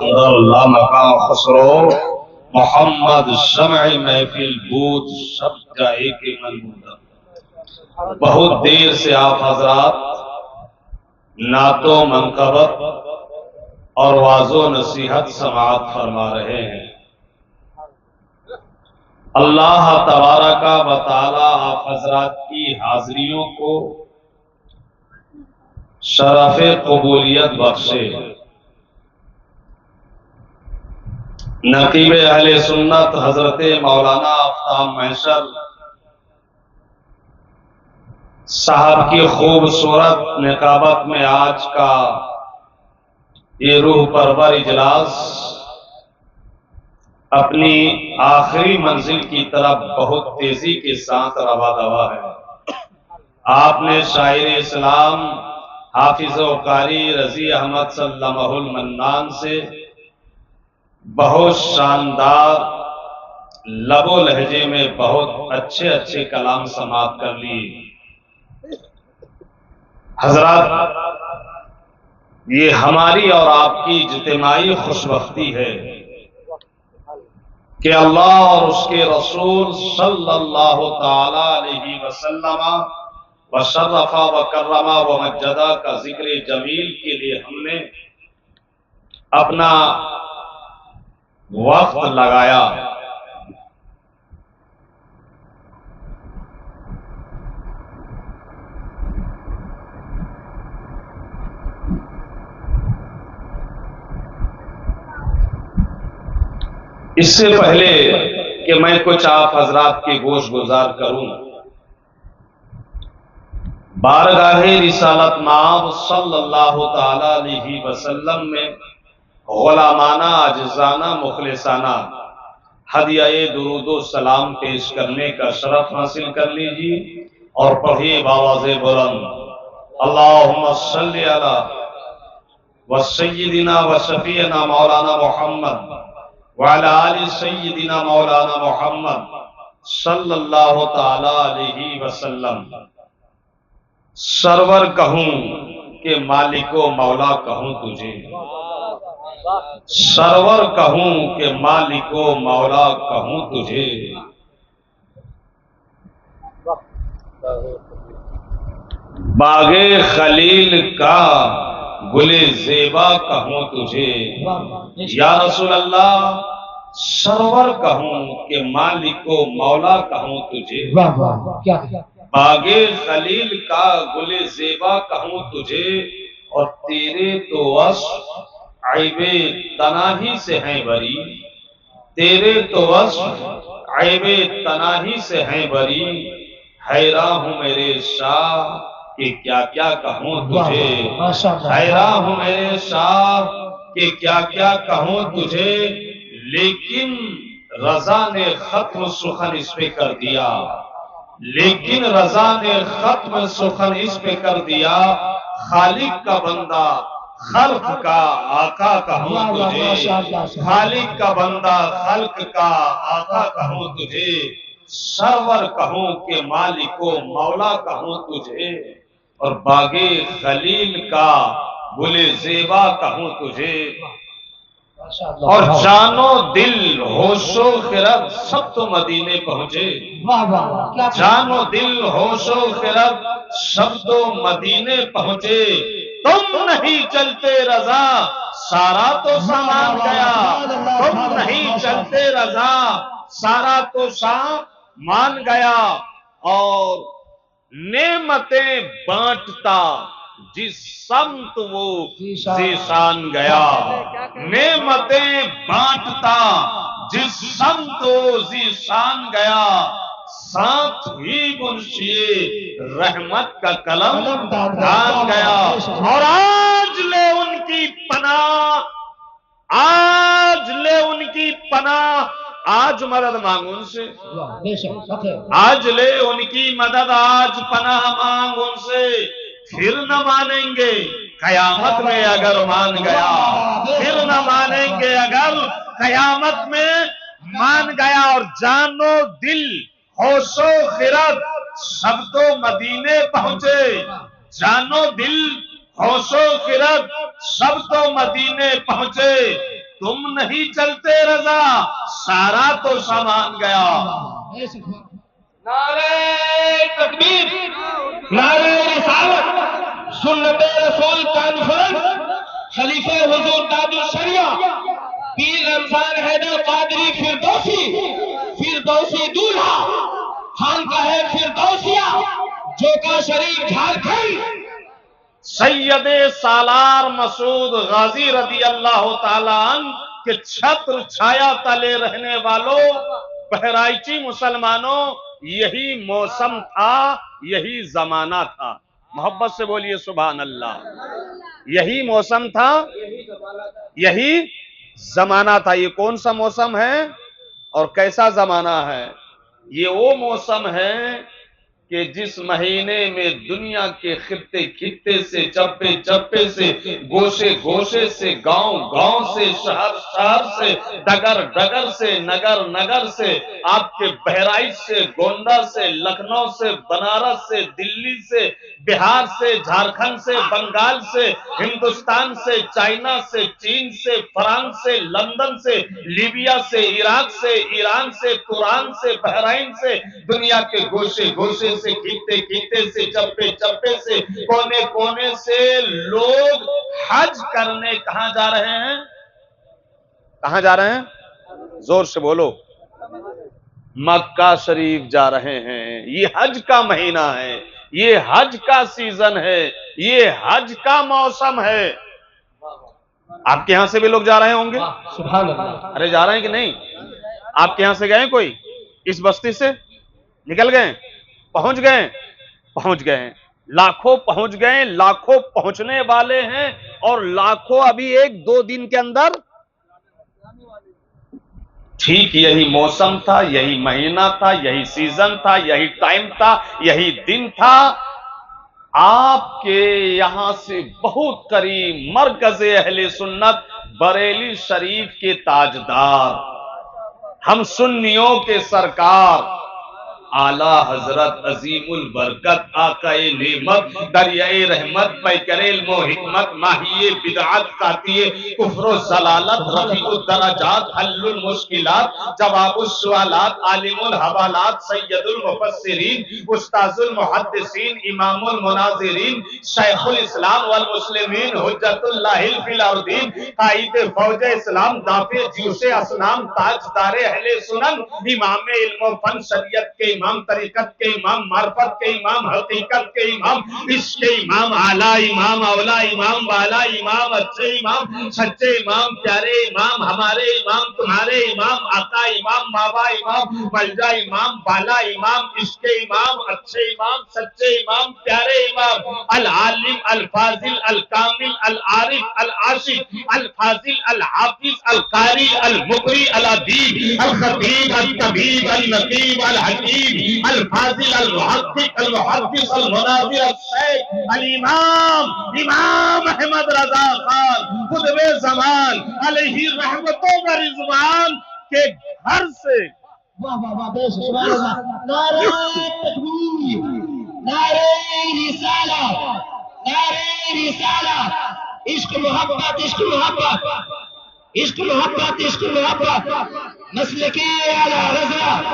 اللہ مقام خسرو محمد شمع محفل بود شب کا ایک منبودہ۔ بہت دیر سے آپ حضرات نعت و منقبت اور واعظ و نصیحت سماعت فرما رہے ہیں۔ اللہ تبارک و تعالی آپ حضرات کی حاضریوں کو شرف قبولیت بخشے۔ نقیب اہل سنت حضرت مولانا آفتاب محشر صاحب کی خوبصورت نقابت میں آج کا یہ روح پرور اجلاس اپنی آخری منزل کی طرف بہت تیزی کے ساتھ روا دوا ہے۔ آپ نے شاعر اسلام حافظ و قاری رضی احمد سلمہ المنان سے بہت شاندار لب و لہجے میں بہت اچھے کلام سماعت کر لیے۔ حضرات، یہ ہماری اور آپ کی اجتماعی خوشبختی ہے کہ اللہ اور اس کے رسول صلی اللہ تعالی علیہ وسلم وشرف وکرم ومجد کا ذکر جمیل کے لیے ہم نے اپنا وقت لگایا۔ اس سے پہلے کہ میں کچھ آپ حضرات کے گوش گزار کروں، بارگاہ رسالت مآب صلی اللہ تعالی علیہ وسلم میں غلامانہ عاجزانہ مخلصانہ ہدیہ درود و سلام پیش کرنے کا شرف حاصل کر لیجیے اور پڑھیے باواز بلند، اللہم صلی علی وسیدنا وشفیعنا مولانا محمد وعلی آل سیدنا مولانا محمد صلی اللہ تعالی علیہ وسلم۔ سرور کہوں کہ مالک و مولا کہوں تجھے، سرور کہوں کہ مالک و مولا کہوں تجھے، باغ خلیل کا گل زیبا کہوں تجھے، یا رسول اللہ سرور کہوں کہ مالک و مولا کہوں تجھے، باغ خلیل کا گل زیبا کہوں تجھے، اور تیرے تو وصف عیب تناہی سے ہیں بری، تیرے تو وصف عیب تناہی سے ہیں بری، حیراں ہوں میرے شاہ کہ کیا کیا کہوں تجھے، حیراں ہوں میرے شاہ کہ کیا کیا کہوں تجھے، لیکن رضا نے ختم سخن اس پہ کر دیا، لیکن رضا نے ختم سخن اس پہ کر دیا، خالق کا بندہ خلق کا آقا کہوں تجھے، خالق کا بندہ خلق کا آقا کہوں تجھے، سرور کہوں کہ مالک و مولا کہوں تجھے، اور باغ خلیل کا گل زیبا کہوں تجھے، اور جان و دل ہوش و خرد سب تو مدینے پہنچے، جان و دل ہوش و خرد سب تو مدینے پہنچے، تم نہیں چلتے رضا سارا تو سامان گیا، تم نہیں چلتے رضا سارا تو سامان گیا، اور نعمتیں بانٹتا جس سمت وہ ذیشان گیا، نعمتیں بانٹتا جس سمت وہ ذیشان گیا، ساتھ ہی منشی رحمت کا قلم دان گیا، اور آج لے ان کی پناہ، آج لے ان کی پناہ، آج مدد مانگ ان سے، آج لے ان کی مدد، آج پناہ مانگ ان سے، پھر نہ مانیں گے قیامت میں اگر مان گیا، پھر نہ مانیں گے اگر قیامت میں مان گیا، اور جان و دل ہوش و خرد سب تو مدینے پہنچے، جان و دل ہوش و خرد سب تو مدینے پہنچے، تم نہیں چلتے رضا سارا تو سامان گیا۔ نعرہ تکبیر، نعرہ رسالت، سنت رسول کانفرنس، خلیفہ حضور تاج الشریعہ پیر رمضان حیدر قادری فردوسی دولہا خانقاہ فردوسیہ جوکا شریف جھارکھنڈ، سید سالار مسعود غازی رضی اللہ تعالیٰ عنہ کے چھتر چھایا تلے رہنے والوں بہرائچی مسلمانوں، یہی موسم تھا، یہی زمانہ تھا۔ محبت سے بولیے سبحان اللہ۔ یہی موسم تھا، یہی زمانہ تھا۔ یہ کون سا موسم ہے اور کیسا زمانہ ہے؟ یہ وہ موسم ہے کہ جس مہینے میں دنیا کے خطے خطے سے، چپے چپے سے، گوشے گوشے سے، گاؤں گاؤں سے، شہر شہر سے، ڈگر ڈگر سے، نگر نگر سے، آپ کے بہرائچ سے، گونڈا سے، لکھنؤ سے، بنارس سے، دلی سے، بہار سے، جھارکھنڈ سے، بنگال سے، ہندوستان سے، چائنا سے، چین سے، فرانس سے، لندن سے، لیبیا سے، عراق سے، ایران سے، توران سے، بحرین سے، دنیا کے گوشے گوشے سے، خطے خطے سے، چپے چپے سے، کونے کونے سے لوگ حج کرنے کہاں جا رہے ہیں؟ کہاں جا رہے ہیں؟ زور سے بولو۔ مکہ شریف جا رہے ہیں۔ یہ حج کا مہینہ ہے، یہ حج کا سیزن ہے، یہ حج کا موسم ہے۔ آپ کے یہاں سے بھی لوگ جا رہے ہوں گے؟ سبحان اللہ۔ ارے جا رہے ہیں کہ نہیں؟ آپ کے یہاں سے گئے کوئی؟ اس بستی سے نکل گئے؟ پہنچ گئے؟ لاکھوں پہنچ گئے، لاکھوں پہنچنے والے ہیں، اور لاکھوں ابھی ایک دو دن کے اندر۔ ٹھیک یہی موسم تھا، یہی مہینہ تھا، یہی سیزن تھا، یہی ٹائم تھا، یہی دن تھا۔ آپ کے یہاں سے بہت قریب مرکز اہل سنت بریلی شریف کے تاجدار، ہم سنیوں کے سرکار اعلی حضرت عظیم البرکت آقا نعمت دریائے رحمت پیکر علم و حکمت ماہی بدعت قاطع کفر و ضلالت رفیع الدرجات حل المشکلات جواب السوالات عالم الحوالات سید المفسرین استاذ المحدثین امام المناظرین شیخ الاسلام والمسلمین حجت اللہ فی الارضین قائد فوج اسلام دافع جیوش اسلام تاجدار اہل سنن امام علم و فن شریعت کے امام، طریقت کے امام، معرفت کے امام، حقیقت کے امام، عشق کے امام، اعلی امام، اولا امام، بالا امام، اچھے امام، سچے امام، پیارے امام، ہمارے امام، تمہارے امام، آقا امام، بابا امام، ملجا امام، بالا امام، عشق امام، اچھے امام، سچے امام، پیارے امام، العالم، الفاضل، الکامل، العارف، العاشق، الفاضل، الحافظ، القاری، المقری، الادیب، الخطیب، الطبیب، النقیب، الحکیم، الفاضل، المحقق، المحدث، المناظر، الشیخ، الامام، امام احمد رضا خان قطب زمان علیہ رحمتوں کا رضوان کے گھر سے۔ نعرہ تکبیر، نعرہ رسالت، نعرہ رسالت، عشق محبت، عشق محبت، عشق محبت، عشق محبت، مسلکی اعلی حضرت،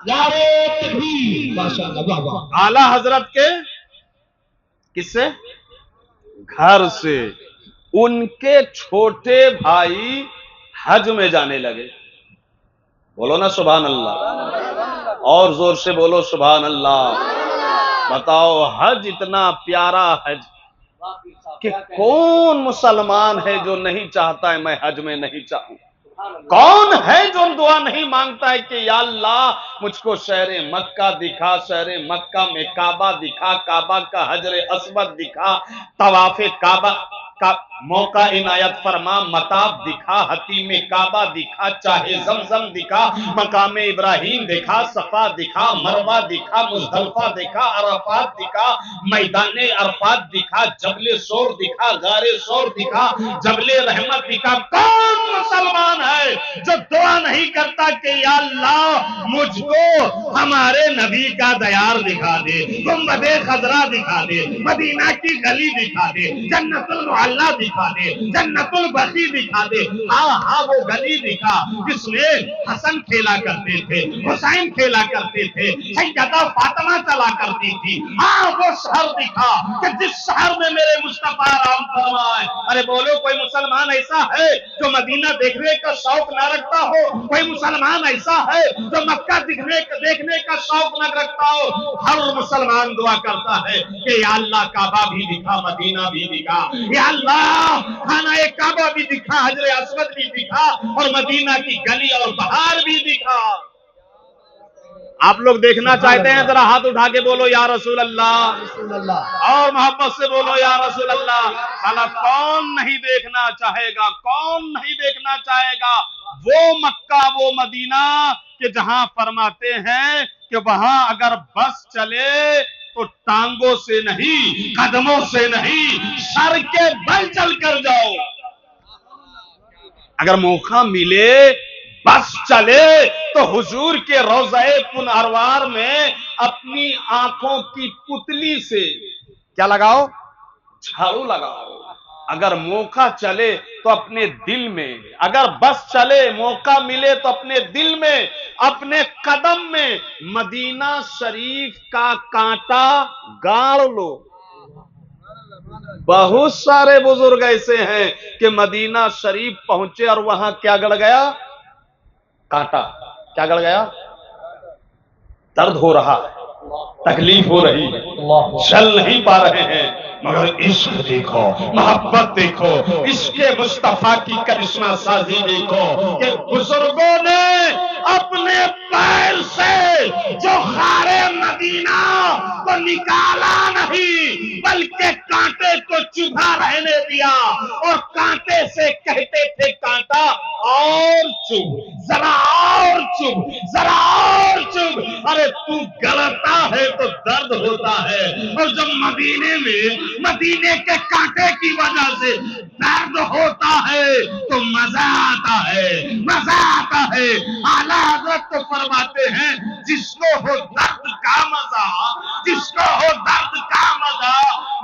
نعرہ تکبیر، ماشاءاللہ، واہ واہ۔ اعلی حضرت کے کس سے؟ گھر سے۔ ان کے چھوٹے بھائی حج میں جانے لگے۔ بولو نا سبحان اللہ، اور زور سے بولو سبحان اللہ۔ بتاؤ حج اتنا پیارا حج کہ کون مسلمان ہے جو نہیں چاہتا ہے میں حج میں نہیں چاہوں؟ کون ہے جو دعا نہیں مانگتا ہے کہ یا اللہ مجھ کو شہر مکہ دکھا، شہر مکہ میں کعبہ دکھا، کعبہ کا حجر اسود دکھا، طواف کعبہ کا موقع عنایت فرما، مطاف دکھا، حتیم کعبہ دکھا، چاہے زمزم دکھا، مقام ابراہیم دکھا، صفا دکھا، مروہ دکھا، مزدلفہ دکھا، عرفات دکھا، میدان عرفات دکھا، جبل سور دکھا، غار سور دکھا، جبل رحمت دکھا۔ کون مسلمان ہے جو دعا دعا نہیں کرتا کہ یا اللہ مجھ کو ہمارے نبی کا دیار دکھا دے، گنبد خضرا دکھا دے، مدینہ کی گلی دکھا دے، جنت المعلا دکھا دے، جنت البقیع دکھا دے۔ ہاں وہ گلی دکھا جس میں حسن کھیلا کرتے تھے، حسین کھیلا کرتے تھے، سیدہ فاطمہ چلا کرتی تھی۔ ہاں وہ شہر دکھا کہ جس شہر میں میرے مصطفیٰ رام فرمائے۔ ارے بولو کوئی مسلمان ایسا ہے جو مدینہ دیکھنے کا شوق نہ رکھتا ہو؟ کوئی مسلمان ایسا ہے جو مکہ دیکھنے کا شوق نہ رکھتا ہو؟ ہر مسلمان دعا کرتا ہے کہ یا اللہ کعبہ بھی دکھا، مدینہ بھی دکھا، یا اللہ خانہ کعبہ بھی دکھا، حجر اسود بھی دکھا، اور مدینہ کی گلی اور بہار بھی دکھا۔ آپ لوگ دیکھنا چاہتے ہیں؟ ذرا ہاتھ اٹھا کے بولو یا رسول اللہ، اور محبت سے بولو یا رسول اللہ۔ بھلا کون نہیں دیکھنا چاہے گا؟ کون نہیں دیکھنا چاہے گا وہ مکہ، وہ مدینہ کہ جہاں فرماتے ہیں کہ وہاں اگر بس چلے تو ٹانگوں سے نہیں، قدموں سے نہیں، سر کے بل چل کر جاؤ۔ اگر موقع ملے بس چلے تو حضور کے روضہ پنہروار میں اپنی آنکھوں کی پتلی سے کیا لگاؤ؟ جھاڑو لگاؤ۔ اگر موقع چلے تو اپنے دل میں، اگر بس چلے موقع ملے تو اپنے دل میں، اپنے قدم میں مدینہ شریف کا کانٹا گاڑ لو۔ بہت سارے بزرگ ایسے ہیں کہ مدینہ شریف پہنچے اور وہاں کیا گڑ گیا؟ کانٹا۔ کیا گڑ گیا؟ درد ہو رہا ہے، تکلیف ہو رہی ہے، چل نہیں پا رہے ہیں، مگر عشق دیکھو، محبت دیکھو، عشق مصطفیٰ کی کرشمہ سازی دیکھو کہ بزرگوں نے اپنے پیر سے جو خار مدینہ کو نکالا نہیں بلکہ کانٹے کو چبھا رہنے دیا، اور کانٹے سے کہتے تھے کانٹا اور چبھ، ذرا اور چبھ، ذرا اور چبھ۔ ارے تو گلتا ہے تو درد ہوتا ہے، اور جب مدینے کے کانٹے کی وجہ سے درد ہوتا ہے تو مزہ آتا ہے، مزہ آتا ہے۔ اعلیٰ حضرت تو فرماتے ہیں جس کو ہو درد کا مزہ، جس کو ہو درد کا مزہ،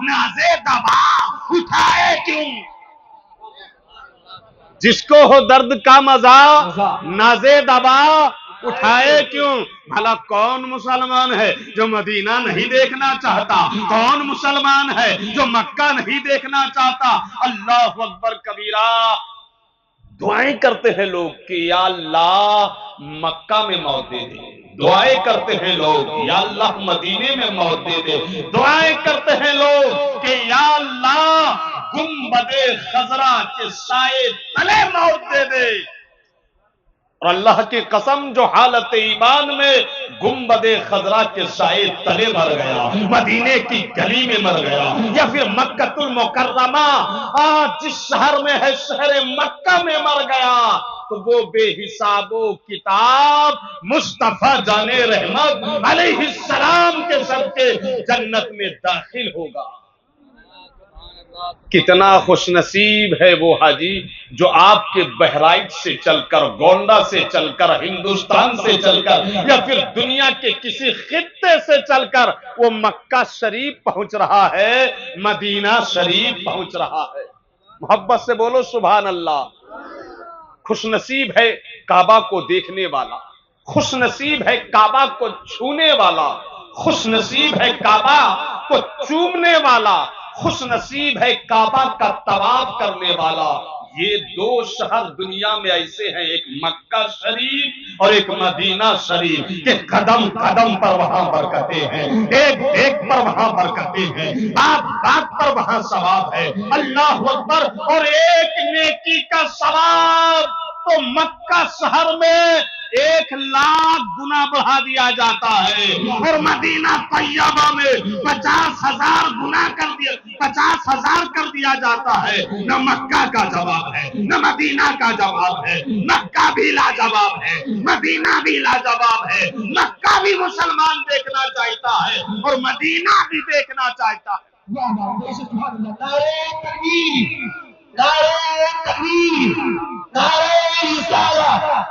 نازے دبا اٹھائے کیوں؟ جس کو ہو درد کا مزہ نازے دبا اٹھائے کیوں؟ بھلا کون مسلمان ہے جو مدینہ نہیں دیکھنا چاہتا؟ کون مسلمان ہے جو مکہ نہیں دیکھنا چاہتا؟ اللہ اکبر کبیرہ۔ دعائیں کرتے ہیں لوگ کہ یا اللہ مکہ میں موت دے دے، دعائیں کرتے ہیں لوگ یا اللہ مدینے میں موت دے دے، دعائیں کرتے ہیں لوگ کہ یا اللہ گنبد خضرا کے سائے تلے موت دے دے۔ اور اللہ کی قسم جو حالت ایمان میں گنبد خضرا کے سائے تلے مر گیا، مدینے کی گلی میں مر گیا، یا پھر مکہ المکرمہ جس شہر میں ہے شہر مکہ میں مر گیا، تو وہ بے حساب و کتاب مصطفیٰ جان رحمت علیہ السلام کے صدقے جنت میں داخل ہوگا۔ کتنا خوش نصیب ہے وہ حاجی جو آپ کے بہرائچ سے چل کر، گونڈا سے چل کر، ہندوستان سے چل کر، یا پھر دنیا کے کسی خطے سے چل کر وہ مکہ شریف پہنچ رہا ہے، مدینہ شریف پہنچ رہا ہے۔ محبت سے بولو سبحان اللہ۔ خوش نصیب ہے کعبہ کو دیکھنے والا، خوش نصیب ہے کعبہ کو چھونے والا، خوش نصیب ہے کعبہ کو چومنے والا، خوش نصیب ہے کعبہ کا طواف کرنے والا۔ یہ دو شہر دنیا میں ایسے ہیں، ایک مکہ شریف اور ایک مدینہ شریف، کہ قدم قدم پر وہاں برکتیں ہیں، ایک ایک پر وہاں برکتیں ہیں، بات بات پر وہاں ثواب ہے۔ اللہ اکبر۔ اور ایک نیکی کا ثواب تو مکہ شہر میں 1,00,000 گنا بڑھا دیا جاتا ہے، اور مدینہ طیبہ میں 50,000 گنا کر دیا، 50,000 کر دیا جاتا ہے۔ نہ مکہ کا جواب ہے، نہ مدینہ کا جواب ہے۔ مکہ بھی لاجواب ہے، مدینہ بھی لاجواب ہے۔ مکہ بھی مسلمان دیکھنا چاہتا ہے اور مدینہ بھی دیکھنا چاہتا ہے۔ نعرہ تکبیر، نعرہ تکبیر، نعرہ رسالت،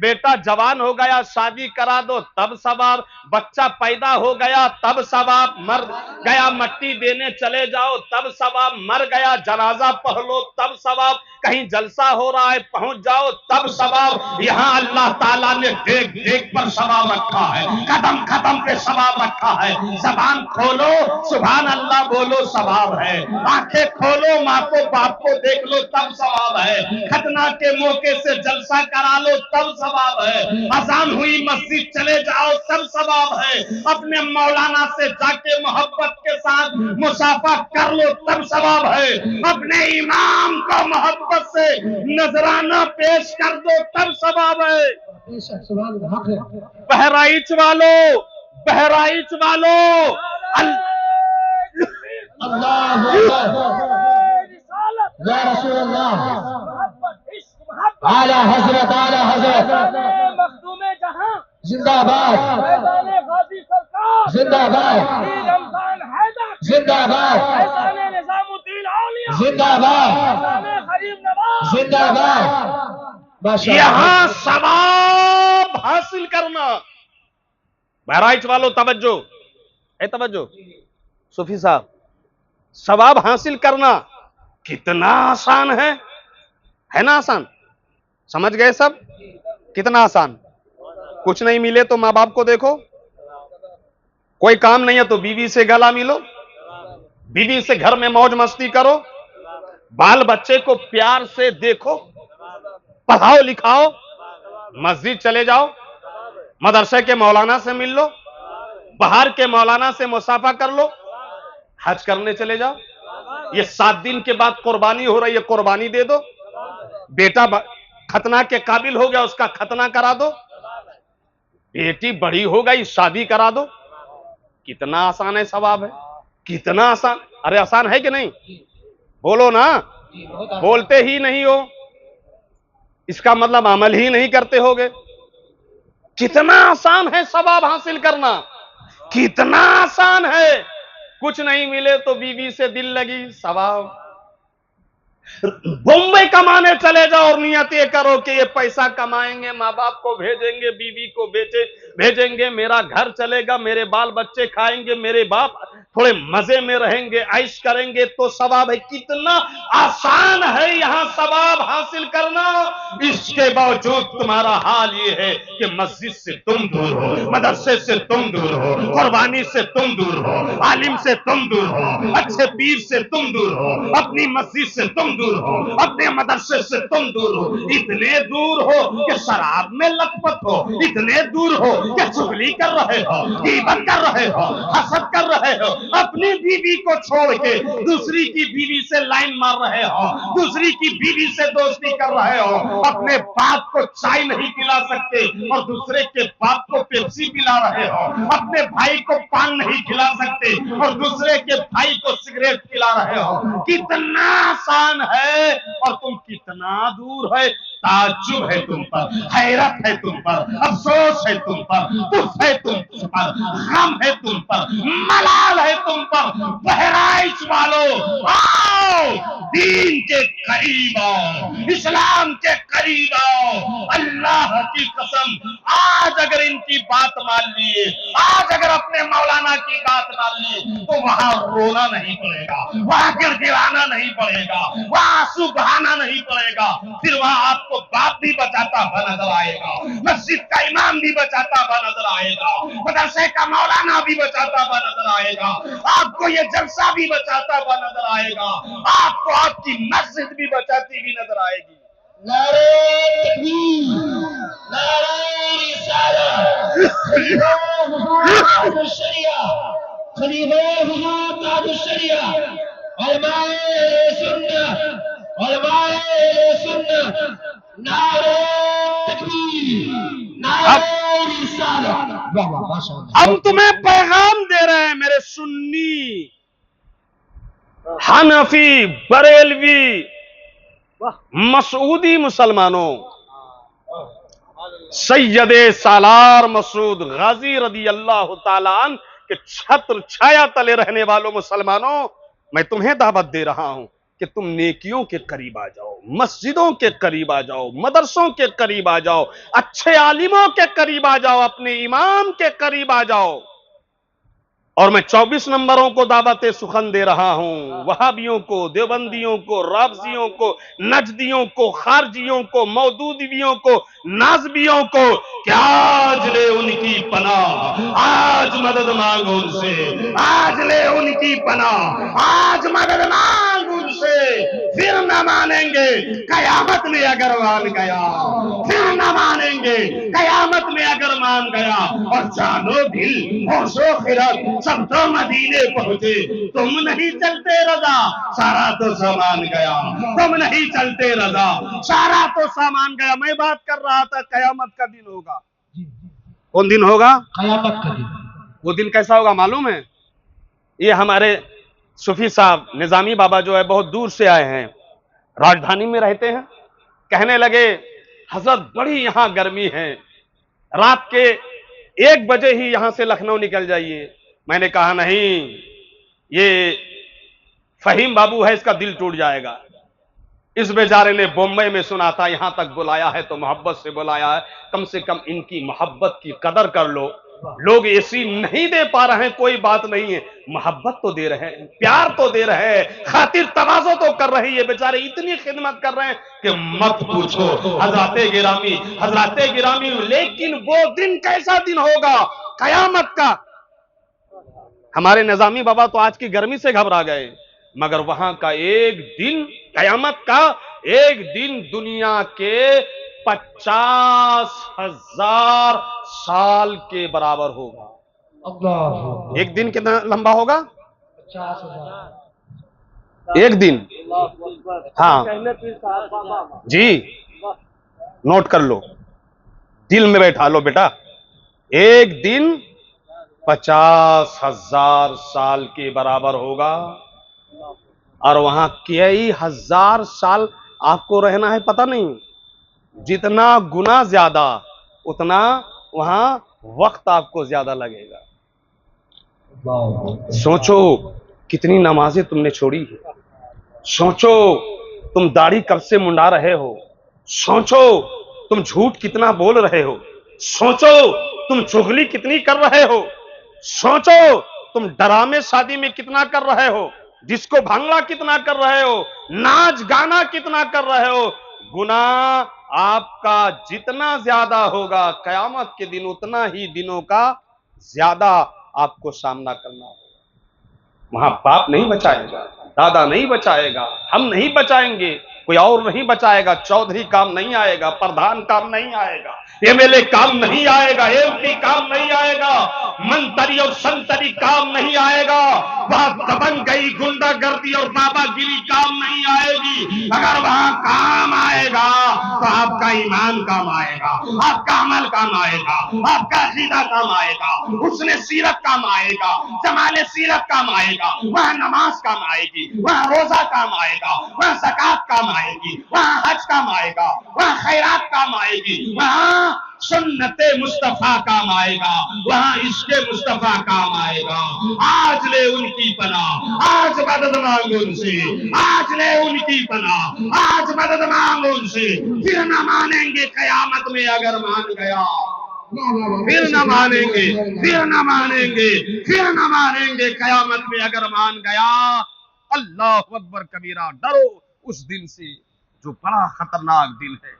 بیٹا جوان ہو گیا شادی کرا دو تب ثواب، بچہ پیدا ہو گیا تب ثواب، مر گیا مٹی دینے چلے جاؤ تب ثواب، مر گیا جنازہ پڑھ لو تب ثواب، کہیں جلسہ ہو رہا ہے پہنچ جاؤ تب ثواب۔ یہاں اللہ تعالیٰ نے دیکھ دیکھ پر ثواب رکھا ہے، قدم قدم پہ ثواب رکھا ہے۔ زبان کھولو سبحان اللہ بولو ثواب ہے، آنکھیں کھولو ماں کو باپ کو دیکھ لو تب ثواب ہے، ختنہ کے موقع سے جلسہ کرا لو تب ثواب ہے، اذان ہوئی مسجد چلے جاؤ تب ثواب ہے، اپنے مولانا سے جا کے محبت کے ساتھ مصافحہ کر لو تب ثواب ہے، اپنے امام کو محبت سے نذرانہ پیش کر دو تب ثواب ہے۔ بے شک سبحان اللہ حق ہے۔ بہرائچ والو اللہ اکبر یا رسول اللہ، اعلی حضرت اعلی حضرت مخدوم جہاں زندہ باد فیضان غازی سرکار زندہ باد رمضان حیدر زندہ باد فیضان نظام الدین اولیاء زندہ باد فیضان غریب نواز زندہ باد ماشاء اللہ۔ یہاں ثواب حاصل کرنا، بہرائچ والو توجہ، توجہ صوفی صاحب، ثواب حاصل کرنا کتنا آسان ہے نا آسان؟ سمجھ گئے سب؟ کتنا آسان؟ کچھ نہیں ملے تو ماں باپ کو دیکھو، کوئی کام نہیں ہے تو بیوی سے گلا ملو، بیوی سے گھر میں موج مستی کرو، بال بچے کو پیار سے دیکھو، پڑھاؤ لکھاؤ، مسجد چلے جاؤ، مدرسے کے مولانا سے مل لو، باہر کے مولانا سے مصافحہ کر لو، حج کرنے چلے جاؤ، یہ 7 دن کے بعد قربانی ہو رہی ہے قربانی دے دو، بیٹا ختنہ کے قابل ہو گیا اس کا ختنہ کرا دو، بیٹی بڑی ہو گئی شادی کرا دو۔ کتنا آسان ہے ثواب ہے، کتنا آسان، ارے آسان ہے کہ نہیں؟ بولو نا، بولتے ہی نہیں ہو اس کا مطلب عمل ہی نہیں کرتے ہوگے۔ کتنا آسان ہے ثواب حاصل کرنا، کتنا آسان ہے، کچھ نہیں ملے تو بیوی سے دل لگی ثواب، بمبئی کمانے چلے جاؤ اور نیت یہ کرو کہ یہ پیسہ کمائیں گے ماں باپ کو بھیجیں گے بیوی کو بھیجیں گے، میرا گھر چلے گا، میرے بال بچے کھائیں گے، میرے باپ تھوڑے مزے میں رہیں گے، عیش کریں گے تو ثواب ہے۔ کتنا آسان ہے یہاں ثواب حاصل کرنا، اس کے باوجود تمہارا حال یہ ہے کہ مسجد سے تم دور ہو، مدرسے سے تم دور ہو، قربانی سے تم دور ہو، عالم سے تم دور ہو، اچھے پیر سے تم دور ہو، اپنی مسجد سے تم دور ہو، اپنے مدرسے سے تم دور ہو، اتنے دور ہو کہ شراب میں لت پت ہو، اتنے دور ہو کہ چغلی کر رہے ہو، غیبت کر رہے ہو، حسد کر رہے ہو، اپنی بیوی کو چھوڑ کے دوسری کی بیوی سے لائن مار رہے ہو، دوسری کی بیوی سے دوستی کر رہے ہو، اپنے باپ کو چائے نہیں پلا سکتے اور دوسرے کے باپ کو پیپسی پلا رہے ہو، اپنے بھائی کو پان نہیں کھلا سکتے اور دوسرے کے بھائی کو سگریٹ پلا رہے ہو۔ کتنا آسان ہے اور تم کتنا دور ہے۔ تعجب ہے تم پر، حیرت ہے تم پر، افسوس ہے تم پر، دکھ ہے تم پر، غم ہے تم پر، ملال ہے تم پر۔ بہرائچ والو آؤ، دین کے قریب آؤ، اسلام کے قریب آؤ۔ اللہ کی قسم آج اگر ان کی بات مان لیے، آج اگر اپنے مولانا کی بات مان لی تو وہاں رونا نہیں پڑے گا، وہاں گڑگڑانا نہیں پڑے گا، وہاں آنسو بہانا نہیں پڑے گا، پھر وہاں آپ کو باپ بھی بچاتا ہوا نظر آئے گا، مسجد کا امام بھی بچاتا ہوا نظر آئے گا، مدرسے کا مولانا بھی بچاتا ہوا نظر آئے گا، آپ کو یہ جلسہ بھی بچاتا ہوا نظر آئے گا، آپ کو آپ کی مسجد بھی بچاتی ہوئی نظر آئے گی۔ نعرہ تکبیر، نعرہ رسالت، خلیفہ محمد تاج الشریعہ، خلیفہ محمد تاج الشریعہ، علماء سنت، علماء سنت، نعرہ تکبیر، نعرہ رسالت۔ واہ واہ ماشاء اللہ۔ ہم تمہیں پیغام دے رہے ہیں میرے سنی، حنفی، بریلوی، مسعودی مسلمانوں، سید سالار مسعود غازی رضی اللہ تعالیٰ عنہ کے چھتر چھایا تلے رہنے والوں مسلمانوں، میں تمہیں دعوت دے رہا ہوں کہ تم نیکیوں کے قریب آ جاؤ، مسجدوں کے قریب آ جاؤ، مدرسوں کے قریب آ جاؤ، اچھے عالموں کے قریب آ جاؤ، اپنے امام کے قریب آ جاؤ۔ اور میں 24 نمبروں کو دعوت سخن دے رہا ہوں، وہابیوں کو، دیوبندیوں کو، رافضیوں کو، نجدیوں کو، خارجیوں کو، مودودیوں کو، نازبیوں کو کہ آج لے ان کی پناہ، آج مدد مانگو ان سے، آج لے ان کی پناہ، آج مدد مانگ ان سے، پھر نہ مانیں گے قیامت میں اگر مان گیا، پھر نہ مانیں گے قیامت میں اگر مان گیا۔ اور جانو دل ہوش و خرد سب تو مدینے پہنچے، تم نہیں چلتے رضا سارا تو سامان گیا، تم نہیں چلتے رضا سارا تو سامان گیا۔ میں بات کر رہا تھا قیامت کا دن ہوگا، کون دن ہوگا؟ قیامت کا دن۔ وہ دن کیسا ہوگا معلوم ہے؟ یہ ہمارے صوفی صاحب نظامی بابا جو ہے بہت دور سے آئے ہیں، راجدھانی میں رہتے ہیں، کہنے لگے حضرت بڑی یہاں گرمی ہے، رات کے 1 بجے ہی یہاں سے لکھنؤ نکل جائیے۔ میں نے کہا نہیں، یہ فہیم بابو ہے، اس کا دل ٹوٹ جائے گا، اس بیچارے نے بمبئی میں سنا تھا، یہاں تک بلایا ہے تو محبت سے بلایا ہے، کم سے کم ان کی محبت کی قدر کر لو۔ لوگ ایسی نہیں دے پا رہے ہیں، کوئی بات نہیں ہے، محبت تو دے رہے ہیں، پیار تو دے رہے ہیں، خاطر تواضع تو کر رہے ہیں، یہ بیچارے اتنی خدمت کر رہے ہیں کہ مت پوچھو حضرات گرامی۔ لیکن وہ دن کیسا دن ہوگا قیامت کا؟ ہمارے نظامی بابا تو آج کی گرمی سے گھبرا گئے، مگر وہاں کا ایک دن، قیامت کا ایک دن دنیا کے 50,000 سال کے برابر ہوگا۔ اللہ، ایک دن کتنا لمبا ہوگا؟ 50,000۔ ایک دن، ہاں جی، نوٹ کر لو، دل میں بیٹھا لو بیٹا، ایک دن 50,000 سال کے برابر ہوگا، اور وہاں کئی ہزار سال آپ کو رہنا ہے، پتہ نہیں، جتنا گنا زیادہ اتنا وہاں وقت آپ کو زیادہ لگے گا۔ سوچو کتنی نمازیں تم نے چھوڑی ہے، سوچو تم داڑھی کب سے منڈا رہے ہو، سوچو تم جھوٹ کتنا بول رہے ہو، سوچو تم چغلی کتنی کر رہے ہو، سوچو تم ڈرامے شادی میں کتنا کر رہے ہو، ڈسکو بھنگڑا کتنا کر رہے ہو، ناچ گانا کتنا کر رہے ہو۔ گناہ آپ کا جتنا زیادہ ہوگا قیامت کے دن اتنا ہی دنوں کا زیادہ آپ کو سامنا کرنا ہوگا۔ وہاں باپ نہیں بچائے گا، دادا نہیں بچائے گا، ہم نہیں بچائیں گے، کوئی اور نہیں بچائے گا، چودھری کام نہیں آئے گا، پردھان کام نہیں آئے گا، ایم ایل اے کام نہیں آئے گا، ایم پی کام نہیں آئے گا، منتری اور سنتری کام نہیں آئے گا، وہاں دبنگ گئی گنڈا گردی اور بابا گیری کام نہیں آئے گی۔ اگر وہاں کام آئے گا تو آپ کا ایمان کام آئے گا، آپ کا عمل کام آئے گا، آپ کا عقیدہ کام آئے گا، حسن سیرت کام آئے گا، جمال سیرت کام آئے گا، وہاں نماز کام آئے گی، وہاں روزہ کام آئے گا، وہاں زکات کام آئے گی، وہاں حج کام آئے گا، وہاں خیرات کام آئے گی، وہاں سنت مصطفیٰ کام آئے گا، وہاں عشق مصطفیٰ کام آئے گا۔ آج لے ان کی پناہ، آج مدد مانگو ان سے، آج لے ان کی پناہ، آج مدد مانگو ان سے، پھر نہ مانیں گے قیامت میں اگر مان گیا، پھر نہ مانیں گے، پھر نہ مانیں گے، پھر نہ مانیں گے قیامت میں اگر مان گیا۔ اللہ اکبر کبیرہ، ڈرو اس دن سے جو بڑا خطرناک دن ہے۔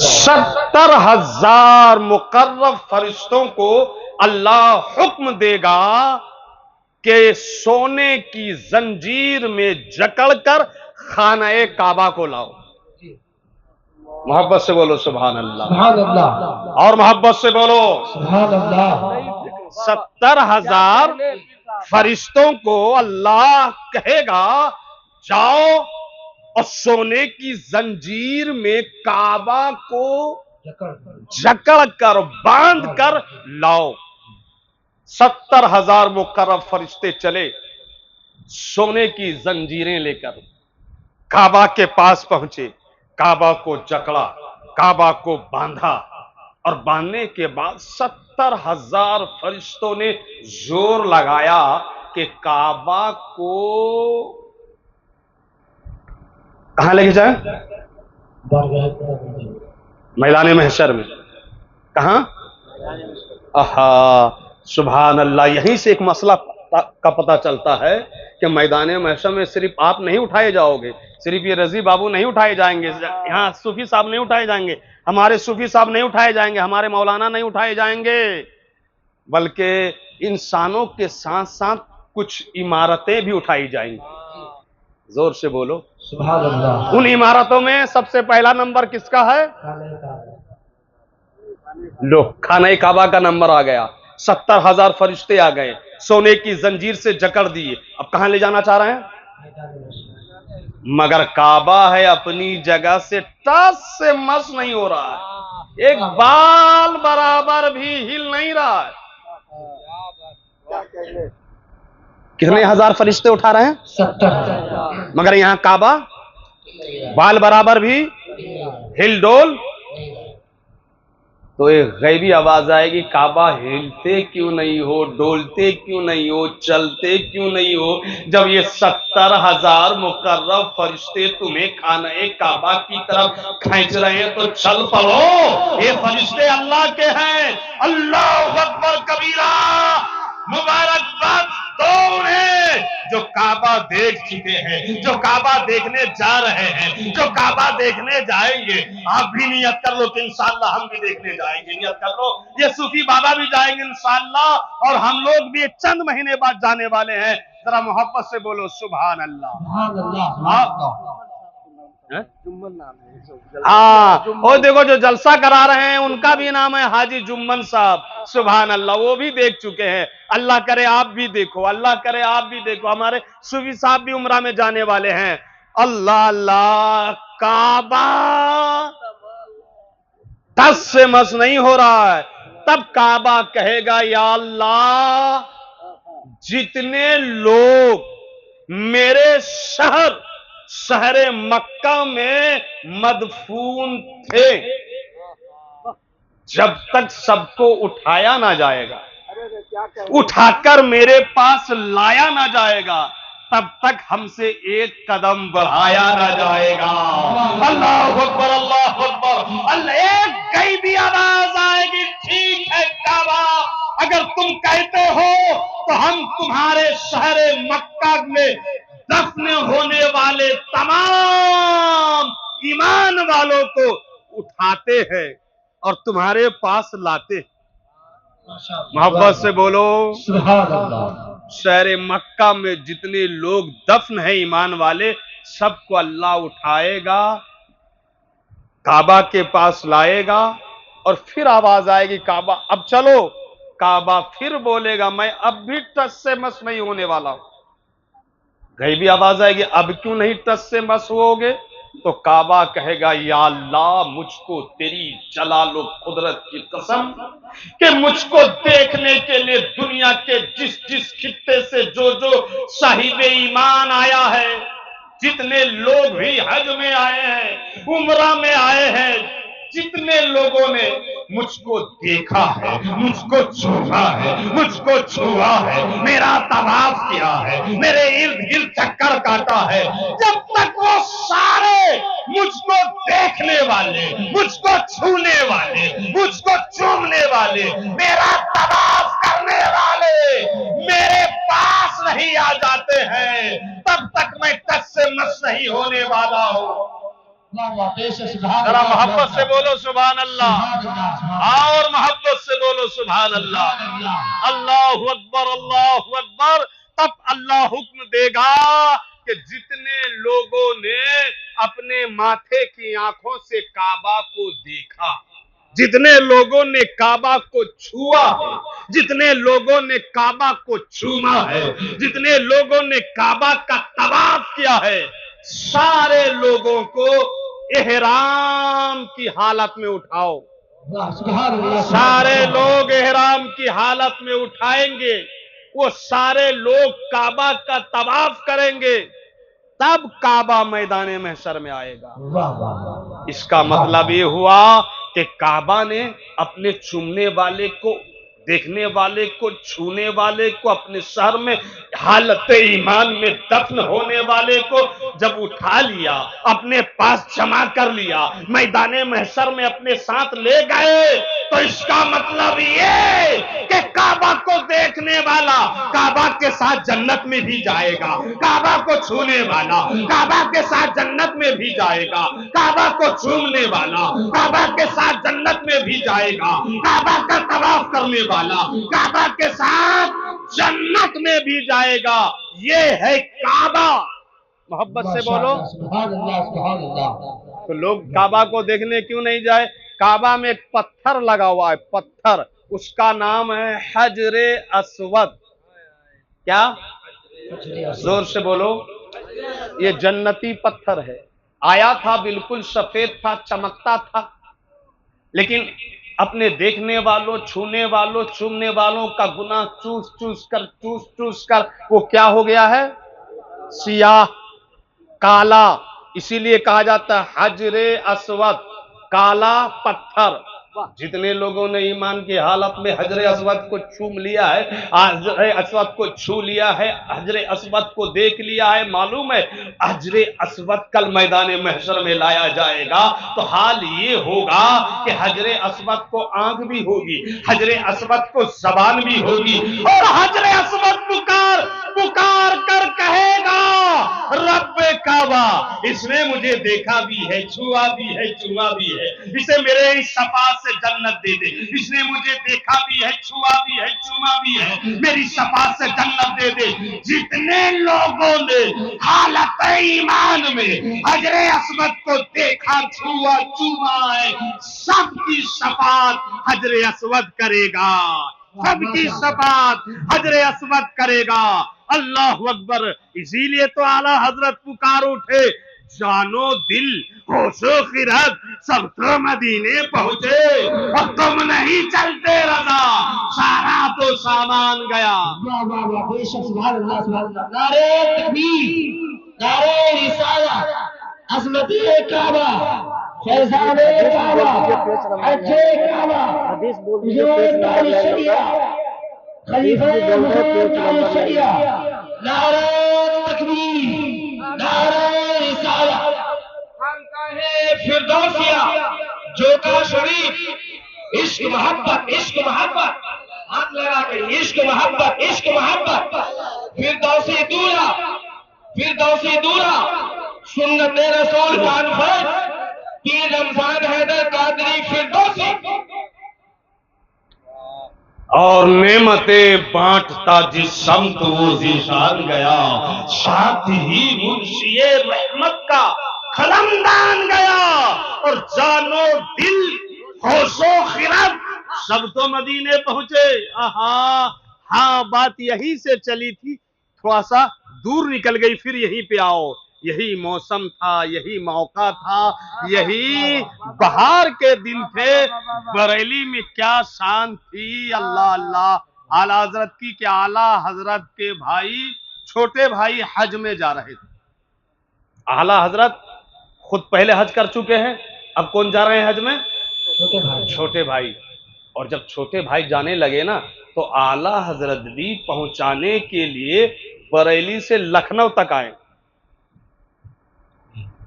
70,000 مقرب فرشتوں کو اللہ حکم دے گا کہ سونے کی زنجیر میں جکڑ کر خانہ کعبہ کو لاؤ۔ محبت سے بولو سبحان اللہ، سبحان اللہ، اور محبت سے بولو۔ سبحان اللہ۔ 70,000 فرشتوں کو اللہ کہے گا جاؤ اور سونے کی زنجیر میں کعبہ کو جکڑ کر باندھ کر لاؤ۔ 70,000 مقرب فرشتے چلے، سونے کی زنجیریں لے کر کعبہ کے پاس پہنچے، کعبہ کو جکڑا، کعبہ کو باندھا، اور باندھنے کے بعد 70,000 فرشتوں نے زور لگایا کہ کعبہ کو کہاں لے کے جائیں؟ میدان محشر میں. کہاں؟ سبحان اللہ. یہیں سے ایک مسئلہ کا پتہ چلتا ہے کہ میدان محشر میں صرف آپ نہیں اٹھائے جاؤ گے, صرف یہ رضی بابو نہیں اٹھائے جائیں گے, یہاں صوفی صاحب نہیں اٹھائے جائیں گے, ہمارے صوفی صاحب نہیں اٹھائے جائیں گے, ہمارے مولانا نہیں اٹھائے جائیں گے, بلکہ انسانوں کے ساتھ ساتھ کچھ عمارتیں بھی اٹھائی جائیں گی. زور سے بولو سبحان اللہ. ان عمارتوں میں سب سے پہلا نمبر کس کا ہے؟ لو, خانہ کعبہ کا نمبر آ گیا. 70,000 فرشتے آ گئے, سونے کی زنجیر سے جکڑ دیے. اب کہاں لے جانا چاہ رہے ہیں؟ مگر کعبہ ہے اپنی جگہ سے ٹس سے مس نہیں ہو رہا ہے, ایک بال برابر بھی ہل نہیں رہا ہے. کتنے ہزار فرشتے اٹھا رہے ہیں؟ 70,000. مگر یہاں کعبہ بال برابر بھی ہل ڈول. تو ایک غیبی آواز آئے گی, کعبہ ہلتے کیوں نہیں ہو, ڈولتے کیوں نہیں ہو, چلتے کیوں نہیں ہو, جب یہ 70,000 مقرب فرشتے تمہیں خانہ کعبہ کی طرف کھینچ رہے ہیں تو چل پڑو. یہ فرشتے اللہ کے ہیں. اللہ اکبر کبیرہ. مبارکباد دو انہیں جو کعبہ دیکھ چکے ہیں, جو کعبہ دیکھنے جا رہے ہیں, جو کعبہ دیکھنے جائیں گے. آپ بھی نیت کر لو کہ انشاءاللہ ہم بھی دیکھنے جائیں گے. نیت کر لو یہ صوفی بابا بھی جائیں گے انشاءاللہ, اور ہم لوگ بھی چند مہینے بعد جانے والے ہیں. ذرا محبت سے بولو سبحان اللہ. سبحان اللہ. سبحان اللہ. ہاں, اور دیکھو جو جلسہ کرا رہے ہیں ان کا بھی نام ہے حاجی جمن صاحب. سبحان اللہ, وہ بھی دیکھ چکے ہیں. اللہ کرے آپ بھی دیکھو, اللہ کرے آپ بھی دیکھو. ہمارے صوفی صاحب بھی عمرہ میں جانے والے ہیں. اللہ اللہ. کعبہ ٹس سے مس نہیں ہو رہا ہے. تب کعبہ کہے گا یا اللہ, جتنے لوگ میرے شہر مکہ میں مدفون تھے, جب تک سب کو اٹھایا نہ جائے گا, اٹھا کر میرے پاس لایا نہ جائے گا, تب تک ہم سے ایک قدم بڑھایا نہ جائے گا. اللہ اکبر, اللہ اکبر. اللہ, ایک غیبی آواز آئے گی, ٹھیک ہے کعبہ, اگر تم کہتے ہو تو ہم تمہارے شہر مکہ میں دفن ہونے والے تمام ایمان والوں کو اٹھاتے ہیں اور تمہارے پاس لاتے ہیں. محبت سے بولو سبحان اللہ. شہر مکہ میں جتنے لوگ دفن ہیں ایمان والے, سب کو اللہ اٹھائے گا, کعبہ کے پاس لائے گا, اور پھر آواز آئے گی کعبہ اب چلو. کعبہ پھر بولے گا میں اب بھی ٹس سے مس نہیں ہونے والا ہوں. غیبی آواز آئے گی, اب کیوں نہیں ٹس سے مس ہو گے؟ تو کعبہ کہے گا یا اللہ, مجھ کو تیری جلال و قدرت کی قسم کہ مجھ کو دیکھنے کے لیے دنیا کے جس خطے سے جو صاحب ایمان آیا ہے, جتنے لوگ بھی حج میں آئے ہیں, عمرہ میں آئے ہیں, جتنے لوگوں نے مجھ کو دیکھا ہے, مجھ کو چھوا ہے, مجھ کو چھوا ہے, میرا طواف کیا ہے, میرے ارد گرد چکر کاٹا ہے, جب تک وہ سارے مجھ کو دیکھنے والے, مجھ کو چھونے والے, مجھ کو چومنے والے, میرا طواف کرنے والے میرے پاس نہیں آ جاتے ہیں, تب تک میں ٹس سے مس نہیں ہونے والا ہوں. ذرا محبت سے بولو سبحان اللہ, اور محبت سے بولو سبحان اللہ. اللہ اکبر, اللہ اکبر. تب اللہ حکم دے گا کہ جتنے لوگوں نے اپنے ماتھے کی آنکھوں سے کعبہ کو دیکھا, جتنے لوگوں نے کعبہ کو چھوا ہے, جتنے لوگوں نے کعبہ کو چوما ہے, جتنے لوگوں نے کعبہ کا طواف کیا ہے, سارے لوگوں کو احرام کی حالت میں اٹھاؤ. سارے لوگ احرام کی حالت میں اٹھائیں گے, وہ سارے لوگ کعبہ کا طواف کریں گے, تب کعبہ میدان محشر میں آئے گا. اس کا مطلب یہ ہوا کہ کعبہ نے اپنے چومنے والے کو دیکھنے والے کو، چھونے والے کو، اپنے شہر میں حالت ایمان میں دفن ہونے والے کو جب اٹھا لیا، اپنے پاس جمع کر لیا، میدان محشر میں اپنے ساتھ لے گئے، تو اس کا مطلب یہ کہ کعبہ کو دیکھنے والا کعبہ کے ساتھ جنت میں بھی جائے گا، کعبہ کو چھونے والا کعبہ کے ساتھ جنت میں بھی جائے گا، کعبہ کو چھونے والا کعبہ کے ساتھ جنت میں بھی جائے گا، کعبہ کا طواف کرنے والا کعبہ کے ساتھ جنت میں بھی جائے گا۔ یہ ہے کعبہ۔ محبت سے بولو۔ سبحان اللہ سبحان اللہ۔ تو لوگ کعبہ کو دیکھنے کیوں نہیں جائے؟ کعبہ میں ایک پتھر لگا ہوا ہے، پتھر، اس کا نام ہے حجر اسود۔ کیا؟ زور سے بولو۔ یہ جنتی پتھر ہے، آیا تھا بالکل سفید تھا، چمکتا تھا، لیکن اپنے دیکھنے والوں، چھونے والوں، چومنے والوں کا گناہ چوس چوس کر وہ کیا ہو گیا ہے؟ سیاہ، کالا۔ اسی لیے کہا جاتا ہے حجر اسود، کالا پتھر۔ جتنے لوگوں نے ایمان کی حالت میں حجر اسود کو چھوم لیا ہے، حجر اسود کو چھو لیا ہے، حجر اسود کو دیکھ لیا ہے، معلوم ہے حجر اسود کل میدان محشر میں لایا جائے گا تو حال یہ ہوگا کہ حجر اسود کو آنکھ بھی ہوگی، حجر اسود کو زبان بھی ہوگی، اور حجر اسود پکار کر کہے گا رب کعبہ، اس نے مجھے دیکھا بھی ہے، چھوا بھی ہے، چوما بھی ہے، اسے میرے اس صفات سے جنت دے دے، اس نے مجھے دیکھا بھی ہے، چھوا بھی ہے، چوما بھی ہے، میری صفات سے جنت دے دے۔ جتنے لوگوں نے حالت ایمان میں حجر اسود کو دیکھا، چھوا، چوما ہے، سب کی صفات حجر اسود کرے گا، سب کی صفات حجر اسود کرے گا۔ اللہ اکبر۔ اسی لیے تو اعلیٰ حضرت پکار اٹھے، جانو دل ہوش و خرد سب تو مدینے پہنچے، اور تم نہیں چلتے رضا، سارا تو سامان گیا۔ واہ واہ واہ، بے شک سبحان اللہ سبحان اللہ۔ نعرہ تکبیر، نعرہ رسالت، عظمت کعبہ، فیضان کعبہ، حج کعبہ، حضور تاج شریعہ، خلیفہ محمد تاج شریعہ، نعرہ تکبیر، نعرہ رسالت۔ خانقاہ فردوسیہ، جوکا شریف، عشق محبت، عشق محبت، ہاتھ لگا کے عشق محبت، عشق محبت، فردوسی دورہ، فردوسی دورہ، سنت رسول کانفرنس، پیر رمضان حیدر قادری فردوسی۔ اور نعمتیں بانٹتا جس سمت وہ ذیشان گیا، ساتھ ہی منشی رحمت کا قلمدان گیا، اور جانو دل ہوش و خرد سب تو مدینے پہنچے۔ ہاں بات یہی سے چلی تھی، تھوڑا سا دور نکل گئی، پھر یہیں پہ آؤ۔ یہی موسم تھا، یہی موقع تھا، یہی بہار کے دن تھے، بریلی میں کیا شان تھی، اللہ اللہ اعلیٰ حضرت کی، کہ اعلیٰ حضرت کے بھائی، چھوٹے بھائی حج میں جا رہے تھے۔ اعلیٰ حضرت خود پہلے حج کر چکے ہیں، اب کون جا رہے ہیں حج میں؟ چھوٹے بھائی۔ اور جب چھوٹے بھائی جانے لگے نا تو اعلیٰ حضرت بھی پہنچانے کے لیے بریلی سے لکھنؤ تک آئے۔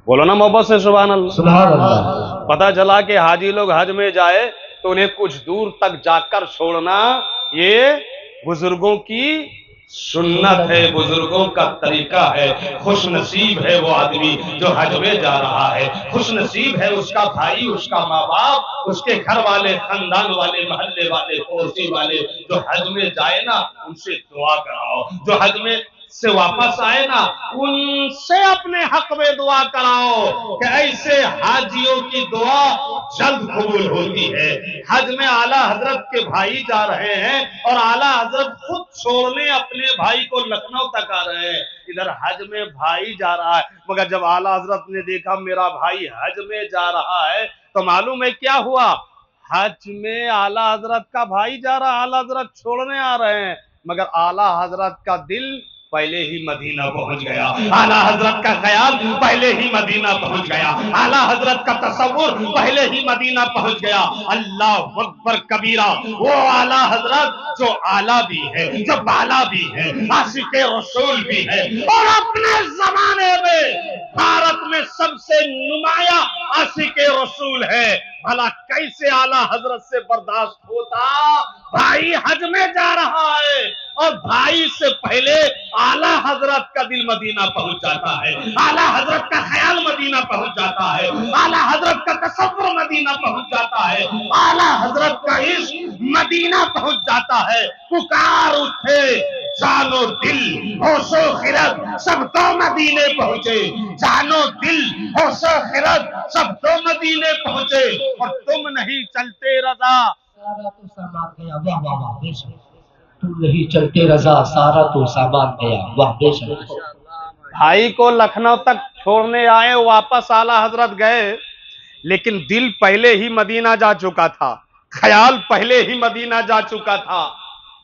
بولو نا محبت سے سبحان اللہ۔ سبحان اللہ۔ پتہ چلا کہ حاجی لوگ حج میں جائے تو انہیں کچھ دور تک جا کر چھوڑنا یہ بزرگوں کی سنت ہے، بزرگوں کا طریقہ ہے۔ خوش نصیب ہے وہ آدمی جو حج میں جا رہا ہے، خوش نصیب ہے اس کا بھائی، اس کا ماں باپ، اس کے گھر والے، خاندان والے، محلے والے، پڑوسی والے جو حج میں جائے نا ان سے دعا کراؤ، جو حج میں سے واپس آئے نا ان سے اپنے حق میں دعا کراؤ، کہ ایسے حاجیوں کی دعا جلد قبول ہوتی ہے۔ حج میں اعلیٰ حضرت کے بھائی جا رہے ہیں اور اعلیٰ حضرت خود چھوڑنے اپنے بھائی کو لکھنؤ تک آ رہے ہیں، ادھر حج میں بھائی جا رہا ہے، مگر جب اعلیٰ حضرت نے دیکھا میرا بھائی حج میں جا رہا ہے تو معلوم ہے کیا ہوا؟ حج میں اعلیٰ حضرت کا بھائی جا رہا، اعلیٰ حضرت چھوڑنے آ رہے ہیں، مگر اعلیٰ حضرت کا دل پہلے ہی مدینہ پہنچ گیا، اعلیٰ حضرت کا خیال پہلے ہی مدینہ پہنچ گیا، اعلیٰ حضرت کا تصور پہلے ہی مدینہ پہنچ گیا۔ اللہ اکبر کبیرہ، وہ اعلیٰ حضرت جو اعلیٰ بھی ہے، جو بالا بھی ہے، عاشق رسول بھی ہے، اور اپنے زمانے میں بھارت میں سب سے نمایاں عاشق رسول ہے۔ بھلا کیسے اعلیٰ حضرت سے برداشت ہوتا؟ بھائی حج میں جا رہا ہے اور بھائی سے پہلے اعلیٰ حضرت کا دل مدینہ پہنچ جاتا ہے، اعلیٰ حضرت کا خیال مدینہ پہنچ جاتا ہے، اعلیٰ حضرت کا تصور مدینہ پہنچ جاتا ہے، اعلیٰ حضرت کا عشق مدینہ پہنچ جاتا ہے۔ پکار اٹھے جان و دل ہوش و خرد سب تو مدینے پہنچے، جان و دل ہوش و خرد سب تو مدینے پہنچے، اور تم نہیں چلتے رضا۔ سارا تو سامان گیا، واہ واہ واہ، بے شک تم نہیں چلتے رضا، سارا تو سامان گیا، واہ بے شک۔ بھائی کو لکھنؤ تک چھوڑنے آئے، واپس اعلیٰ حضرت گئے، لیکن دل پہلے ہی مدینہ جا چکا تھا، خیال پہلے ہی مدینہ جا چکا تھا۔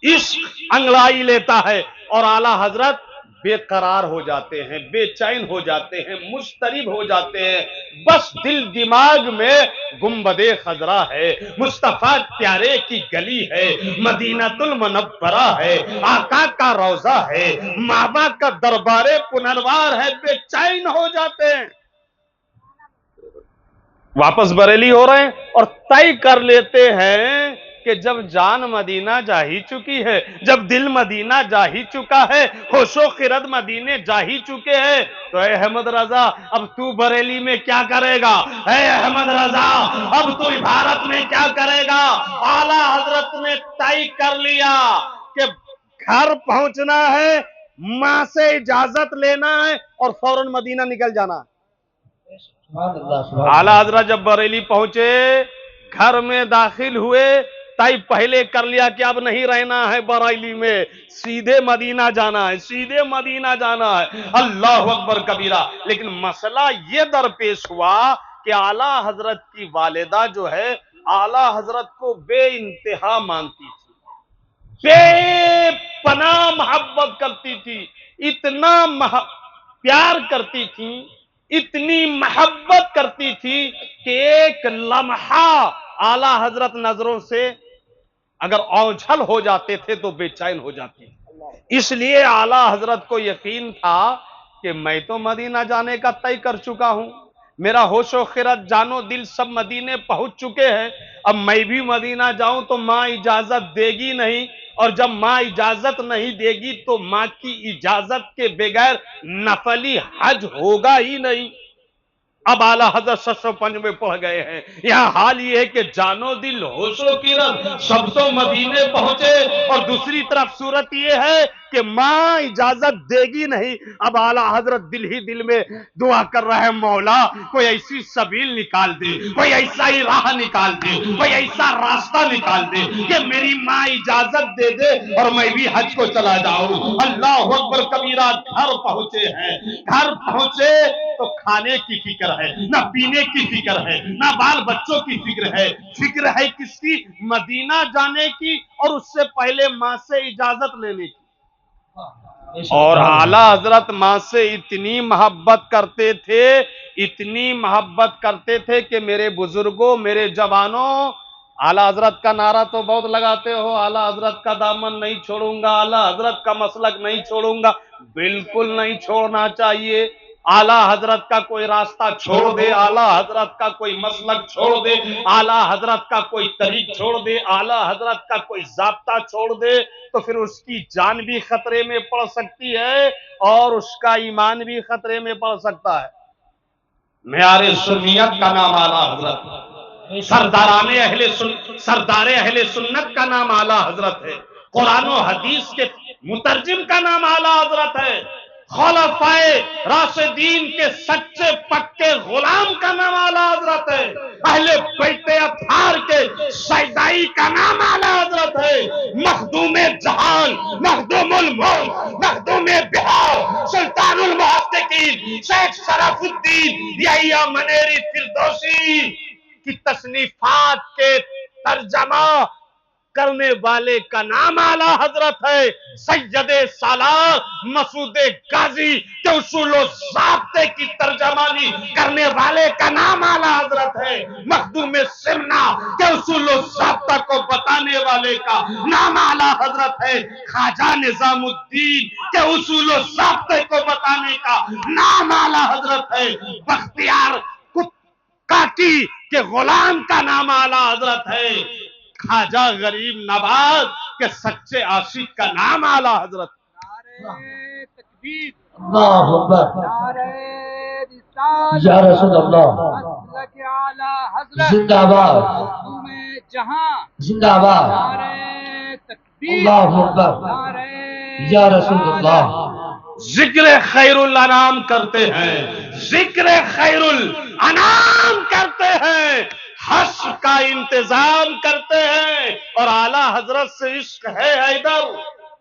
عشق انگڑائی لیتا ہے اور اعلیٰ حضرت بے قرار ہو جاتے ہیں، بے چین ہو جاتے ہیں، مضطرب ہو جاتے ہیں۔ بس دل دماغ میں گنبد خضرا ہے، مصطفیٰ پیارے کی گلی ہے، مدینۃ المنورہ ہے، آقا کا روضہ ہے، مابا کا دربار پنروار ہے، بے چین ہو جاتے ہیں۔ واپس بریلی ہو رہے ہیں اور طے کر لیتے ہیں کہ جب جان مدینہ جا ہی چکی ہے، جب دل مدینہ جا ہی چکا ہے، ہوش و خرد مدینے جا ہی چکے ہیں، تو اے احمد رضا اب تو بریلی میں کیا کرے گا؟ اے احمد رضا اب تو بھارت میں کیا کرے گا؟ اعلیٰ حضرت نے طے کر لیا کہ گھر پہنچنا ہے، ماں سے اجازت لینا ہے اور فوراً مدینہ نکل جانا۔ سبحان اللہ، سبحان اعلیٰ حضرت جب بریلی پہنچے، گھر میں داخل ہوئے، طے پہلے کر لیا کہ اب نہیں رہنا ہے بریلی میں، سیدھے مدینہ جانا ہے، سیدھے مدینہ جانا ہے۔ اللہ اکبر کبیرہ۔ لیکن مسئلہ یہ درپیش ہوا کہ اعلیٰ حضرت کی والدہ جو ہے، اعلیٰ حضرت کو بے انتہا مانتی تھی، بے پناہ محبت کرتی تھی، اتنا پیار کرتی تھی، اتنی محبت کرتی تھی کہ ایک لمحہ اعلیٰ حضرت نظروں سے اگر اوجھل ہو جاتے تھے تو بے چین ہو جاتی تھی۔ اس لیے اعلیٰ حضرت کو یقین تھا کہ میں تو مدینہ جانے کا طے کر چکا ہوں، میرا ہوش و خرد جان و دل سب مدینے پہنچ چکے ہیں، اب میں بھی مدینہ جاؤں تو ماں اجازت دے گی نہیں، اور جب ماں اجازت نہیں دے گی تو ماں کی اجازت کے بغیر نفلی حج ہوگا ہی نہیں۔ اب اعلیٰ حضرت 605 میں پڑھ گئے ہیں۔ یہاں حال یہ ہے کہ جانو دل ہوش و خرد سب تو مدینے پہنچے، اور دوسری طرف صورت یہ ہے کہ ماں اجازت دے گی نہیں۔ اب اعلیٰ حضرت دل ہی دل میں دعا کر رہے ہیں، مولا کوئی ایسی سبیل نکال دے، کوئی ایسا ہی راہ نکال دے، کوئی ایسا راستہ نکال دے کہ میری ماں اجازت دے دے اور میں بھی حج کو چلا جاؤں۔ اللہ اکبر کبیرہ۔ گھر پہنچے ہیں، گھر پہنچے تو کھانے کی فکر ہے، نہ پینے کی فکر ہے، نہ بال بچوں کی فکر ہے، فکر ہے کس کی؟ مدینہ جانے کی، اور اس سے پہلے ماں سے اجازت لینے کی۔ اور اعلیٰ حضرت ماں سے اتنی محبت کرتے تھے، اتنی محبت کرتے تھے کہ میرے بزرگوں، میرے جوانوں، اعلیٰ حضرت کا نعرہ تو بہت لگاتے ہو، اعلیٰ حضرت کا دامن نہیں چھوڑوں گا، اعلیٰ حضرت کا مسلک نہیں چھوڑوں گا، بالکل نہیں چھوڑنا چاہیے۔ اعلیٰ حضرت کا کوئی راستہ چھوڑ دے، اعلیٰ حضرت کا کوئی مسلک چھوڑ دے، اعلیٰ حضرت کا کوئی طریق چھوڑ دے، اعلیٰ حضرت کا کوئی ضابطہ چھوڑ دے تو پھر اس کی جان بھی خطرے میں پڑ سکتی ہے اور اس کا ایمان بھی خطرے میں پڑ سکتا ہے۔ معیار سنیت کا نام اعلیٰ حضرت، سردار اہل سنت کا نام اعلیٰ حضرت ہے، قرآن و حدیث کے مترجم کا نام اعلیٰ حضرت ہے، خلفائے راشدین کے سچے پکے غلام کا نام اعلیٰ حضرت ہے، اہل بیت اطہار کے شیدائی کا نام اعلیٰ حضرت ہے، مخدوم جہان، مخدوم الملک، مخدوم بہار، سلطان المحققین شیخ شرف الدین یحییٰ منیری فردوسی کی تصنیفات کے ترجمہ کرنے والے کا نام اعلیٰ حضرت ہے سید سالار مسعود غازی کے اصول و ضابطے کی ترجمانی کرنے والے کا نام اعلیٰ حضرت ہے مخدوم سمنا کے اصول و ضابطہ کو بتانے والے کا نام اعلیٰ حضرت ہے خواجہ نظام الدین کے اصول و ضابطے کو بتانے کا نام اعلیٰ حضرت ہے بختیار کاکی کے غلام کا نام اعلیٰ حضرت ہے خواجہ غریب نواز کے سچے عاشق کا نام اعلیٰ حضرت نعرہ تکبیر، اللہ اکبر، نعرہ رسالت، یا رسول اللہ، مسلک اعلی حضرت، زندہ باد، مخدوم جہاں، زندہ باد، نعرہ تکبیر، اللہ اکبر، نعرہ یا رسول اللہ، ذکر خیر الانام کرتے ہیں ذکر خیر الانام کرتے ہیں حشر کا انتظام کرتے ہیں اور اعلیٰ حضرت سے عشق ہے حیدر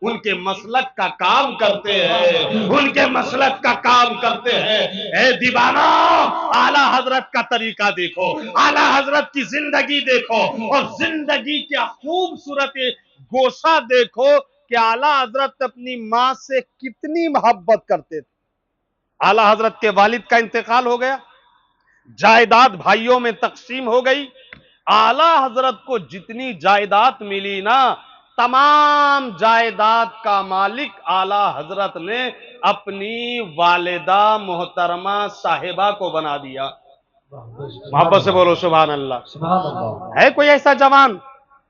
ان کے مسلک کا کام کرتے ہیں ان کے مسلک کا کام کرتے ہیں اے دیوانہ اعلیٰ حضرت کا طریقہ دیکھو اعلیٰ حضرت کی زندگی دیکھو اور زندگی کے خوبصورت گوشہ دیکھو کہ اعلیٰ حضرت اپنی ماں سے کتنی محبت کرتے تھے اعلیٰ حضرت کے والد کا انتقال ہو گیا جائیداد بھائیوں میں تقسیم ہو گئی اعلیٰ حضرت کو جتنی جائیداد ملی نا تمام جائیداد کا مالک اعلیٰ حضرت نے اپنی والدہ محترمہ صاحبہ کو بنا دیا محبت سے بولو سبحان اللہ سبحان اللہ، ہے کوئی ایسا جوان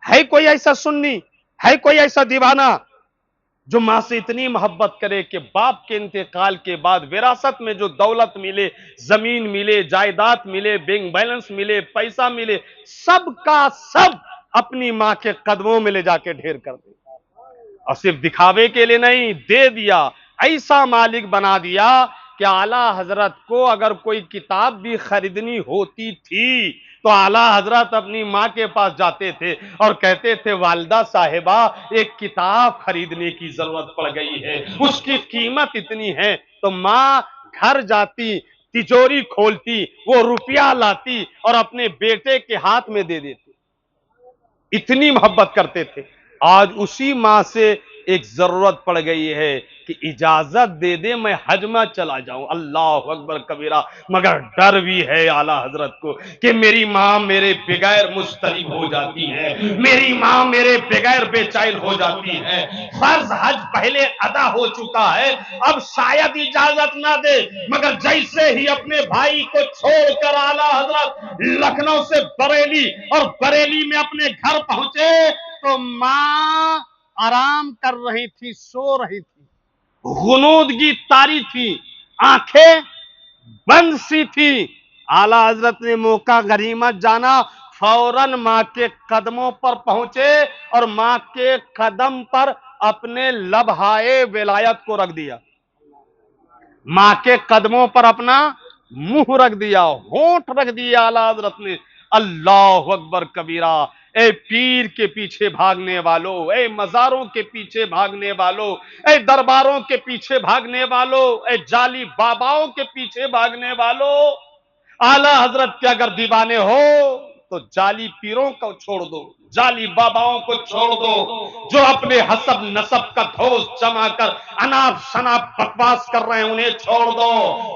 ہے کوئی ایسا سنی ہے کوئی ایسا دیوانہ جو ماں سے اتنی محبت کرے کہ باپ کے انتقال کے بعد وراثت میں جو دولت ملے زمین ملے جائیداد ملے بینک بیلنس ملے پیسہ ملے سب کا سب اپنی ماں کے قدموں میں لے جا کے ڈھیر کر دے اور صرف دکھاوے کے لیے نہیں دے دیا ایسا مالک بنا دیا کہ اعلیٰ حضرت کو اگر کوئی کتاب بھی خریدنی ہوتی تھی تو اعلیٰ حضرت اپنی ماں کے پاس جاتے تھے اور کہتے تھے والدہ صاحبہ ایک کتاب خریدنے کی ضرورت پڑ گئی ہے اس کی قیمت اتنی ہے تو ماں گھر جاتی تجوری کھولتی وہ روپیہ لاتی اور اپنے بیٹے کے ہاتھ میں دے دیتی اتنی محبت کرتے تھے آج اسی ماں سے ایک ضرورت پڑ گئی ہے کہ اجازت دے دے میں حج میں چلا جاؤں اللہ اکبر کبیرہ مگر ڈر بھی ہے اعلیٰ حضرت کو کہ میری ماں میرے بغیر مضطرب ہو جاتی ہے میری ماں میرے بغیر بے چین ہو جاتی ہے فرض حج پہلے ادا ہو چکا ہے اب شاید اجازت نہ دے مگر جیسے ہی اپنے بھائی کو چھوڑ کر اعلیٰ حضرت لکھنؤ سے بریلی اور بریلی میں اپنے گھر پہنچے تو ماں آرام کر رہی تھی سو رہی تھی غنودگی طاری تھی آنکھیں بند سی تھی اعلیٰ حضرت نے موقع غنیمت جانا فوراً ماں کے قدموں پر پہنچے اور ماں کے قدم پر اپنے لبہائے ولایت کو رکھ دیا ماں کے قدموں پر اپنا منہ رکھ دیا ہونٹ رکھ دیا اعلیٰ حضرت نے اللہ اکبر کبیرہ اے پیر کے پیچھے بھاگنے والوں اے مزاروں کے پیچھے بھاگنے والوں اے درباروں کے پیچھے بھاگنے والوں اے جعلی باباؤں کے پیچھے بھاگنے والوں اعلیٰ حضرت کے اگر دیوانے ہو تو جعلی پیروں کو چھوڑ دو جعلی باباؤں کو چھوڑ دو جو اپنے حسب نسب کا دوست جمع کر اناپ شناپ بکواس کر رہے ہیں انہیں چھوڑ دو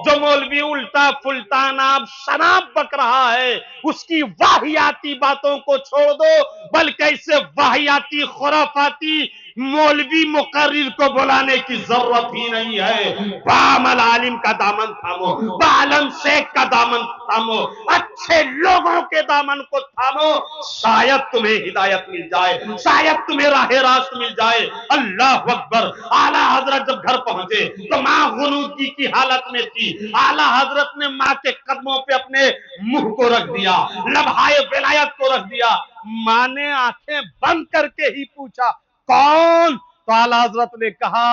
جو مولوی الٹا پلٹا اناپ شناپ بک رہا ہے اس کی واہیاتی باتوں کو چھوڑ دو بلکہ اسے واہیاتی خرافاتی مولوی مقرر کو بلانے کی ضرورت ہی نہیں ہے بعمل عالم کا دامن تھامو بعلم شیخ کا دامن تھامو اچھے لوگوں کے دامن کو تھامو شاید تمہیں ہدایت مل جائے شاید تمہیں راہ راست مل جائے اللہ اکبر اعلیٰ حضرت جب گھر پہنچے تو ماں غنودگی کی حالت میں تھی اعلیٰ حضرت نے ماں کے قدموں پہ اپنے منہ کو رکھ دیا لبہائے ولایت کو رکھ دیا ماں نے آنکھیں بند کر کے ہی پوچھا کون تو اعلیٰ حضرت نے کہا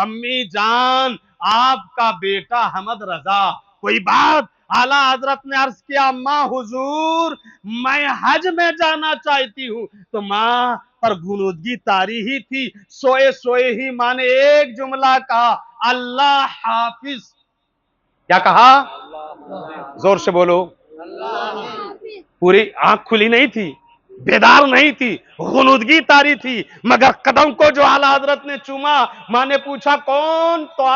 امی جان آپ کا بیٹا حمد رضا کوئی بات اعلیٰ حضرت نے عرض کیا ماں حضور میں حج میں جانا چاہتی ہوں تو ماں پر غنودگی طاری ہی تھی سوئے سوئے ہی ماں نے ایک جملہ کہا اللہ حافظ کیا کہا زور سے بولو پوری آنکھ کھلی نہیں تھی بیدار نہیں تھی، غنودگی طاری تھی، مگر قدم کو جو اعلیٰ حضرت نے چوما، ماں نے پوچھا کون؟ تو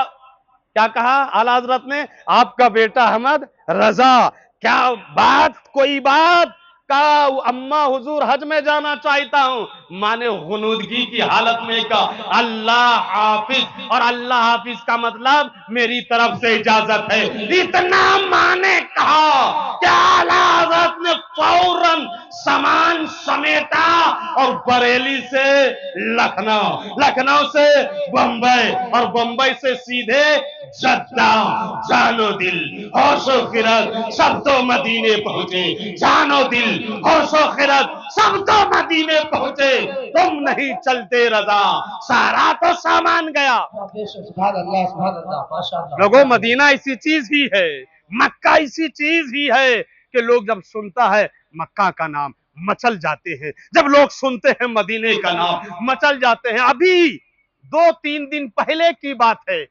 کیا کہا اعلیٰ حضرت نے؟ آپ کا بیٹا احمد رضا۔ کیا بات، کوئی بات؟ کہا اماں حضور حج میں جانا چاہتا ہوں۔ ماں نے غنودگی کی حالت میں کہا اللہ حافظ، اور اللہ حافظ کا مطلب میری طرف سے اجازت ہے۔ اتنا ماں نے کہا کہ اعلیٰ حضرت نے فوراً سامان سمیٹا اور بریلی سے لکھنؤ، لکھنؤ سے بمبئی، اور بمبئی سے سیدھے جدہ۔ جان و دل ہوش و خرد سب تو مدینے پہنچے، جان و دل ہوش و خرد سب تو مدینے پہنچے، تم نہیں چلتے رضا، سارا تو سامان گیا۔ سبحان اللہ ماشاء اللہ۔ لوگوں مدینہ اسی چیز ہی ہے، مکہ اسی چیز ہی ہے کہ لوگ جب سنتا ہے مکہ کا نام مچل جاتے ہیں، جب لوگ سنتے ہیں مدینے کا نام مچل جاتے ہیں۔ ابھی 2-3 دن پہلے کی بات ہے،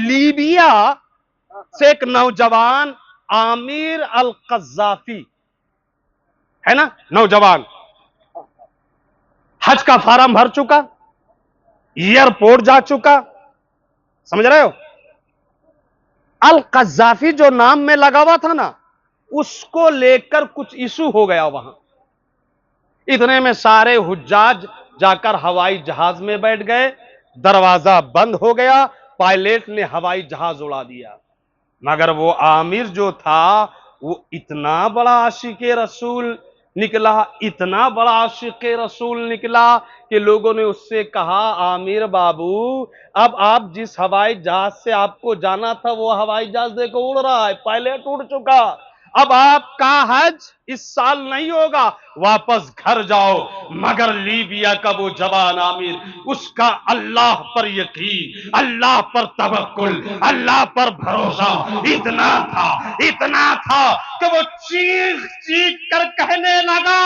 لیبیا سے ایک نوجوان عامر القذافی ہے نا، نوجوان حج کا فارم بھر چکا، ایئرپورٹ جا چکا، سمجھ رہے ہو؟ القذافی جو نام میں لگا ہوا تھا نا، اس کو لے کر کچھ ایشو ہو گیا وہاں۔ اتنے میں سارے حجاج جا کر ہوائی جہاز میں بیٹھ گئے، دروازہ بند ہو گیا، پائلٹ نے ہوائی جہاز اڑا دیا۔ مگر وہ عامر جو تھا وہ اتنا بڑا عاشق رسول نکلا، اتنا بڑا عاشق رسول نکلا کہ لوگوں نے اس سے کہا عامر بابو، اب آپ جس ہوائی جہاز سے آپ کو جانا تھا وہ ہوائی جہاز دیکھو اڑ رہا ہے، پائلٹ اڑ چکا، اب آپ کا حج اس سال نہیں ہوگا، واپس گھر جاؤ۔ مگر لیبیا کا وہ جوان عامر، اس کا اللہ پر یقین، اللہ پر توکل، اللہ پر بھروسہ اتنا تھا کہ وہ چیخ چیخ کر کہنے لگا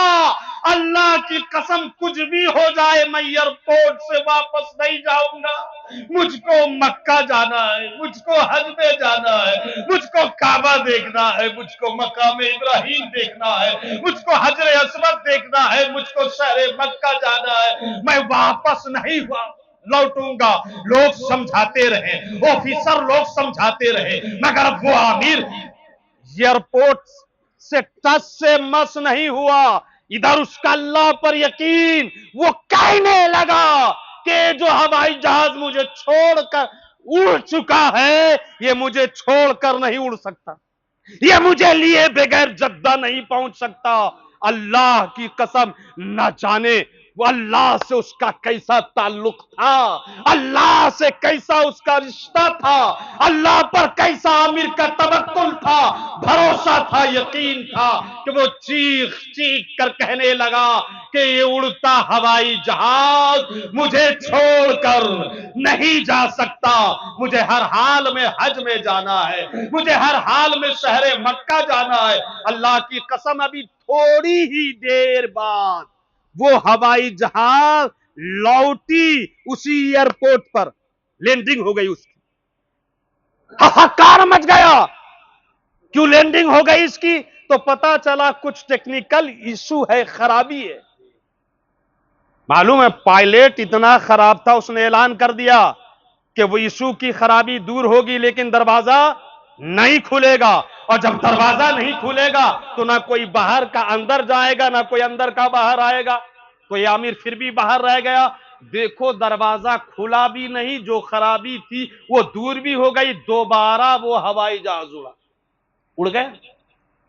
اللہ کی قسم کچھ بھی ہو جائے میں ایئرپورٹ سے واپس نہیں جاؤں گا، مجھ کو مکہ جانا ہے، مجھ کو حج میں جانا ہے، مجھ کو کعبہ دیکھنا ہے، مجھ کو مقام ابراہیم دیکھنا ہے، مجھ کو حجر اسود دیکھنا ہے، مجھ کو شہر مکہ جانا ہے، میں واپس نہیں لوٹوں گا۔ لوگ سمجھاتے رہے، آفیسر لوگ سمجھاتے رہے، مگر وہ عامر ایئرپورٹ سے ٹس سے مس نہیں ہوا۔ ادھر اس کا اللہ پر یقین، وہ کہنے لگا کہ جو ہوائی جہاز مجھے چھوڑ کر اڑ چکا ہے یہ مجھے چھوڑ کر نہیں اڑ سکتا، یہ مجھے لیے بغیر جدہ نہیں پہنچ سکتا۔ اللہ کی قسم نہ جانے وہ اللہ سے اس کا کیسا تعلق تھا، اللہ سے کیسا اس کا رشتہ تھا، اللہ پر کیسا عامر کا توکل تھا، بھروسہ تھا، یقین تھا کہ وہ چیخ چیخ کر کہنے لگا کہ یہ اڑتا ہوائی جہاز مجھے چھوڑ کر نہیں جا سکتا، مجھے ہر حال میں حج میں جانا ہے، مجھے ہر حال میں شہر مکہ جانا ہے۔ اللہ کی قسم ابھی تھوڑی ہی دیر بعد وہ ہوائی جہاز لوٹی، اسی ایئرپورٹ پر لینڈنگ ہو گئی، اس کی ہہکار مچ گیا۔ کیوں لینڈنگ ہو گئی اس کی؟ تو پتا چلا کچھ ٹیکنیکل ایشو ہے، خرابی ہے۔ معلوم ہے پائلٹ اتنا خراب تھا، اس نے اعلان کر دیا کہ وہ ایشو کی خرابی دور ہوگی لیکن دروازہ نہیں کھلے گا، اور جب دروازہ نہیں کھلے گا تو نہ کوئی باہر کا اندر جائے گا، نہ کوئی اندر کا باہر آئے گا۔ تو یہ عامر پھر بھی باہر رہ گیا۔ دیکھو دروازہ کھلا بھی نہیں، جو خرابی تھی وہ دور بھی ہو گئی، دوبارہ وہ ہوائی جہاز اڑ گئے۔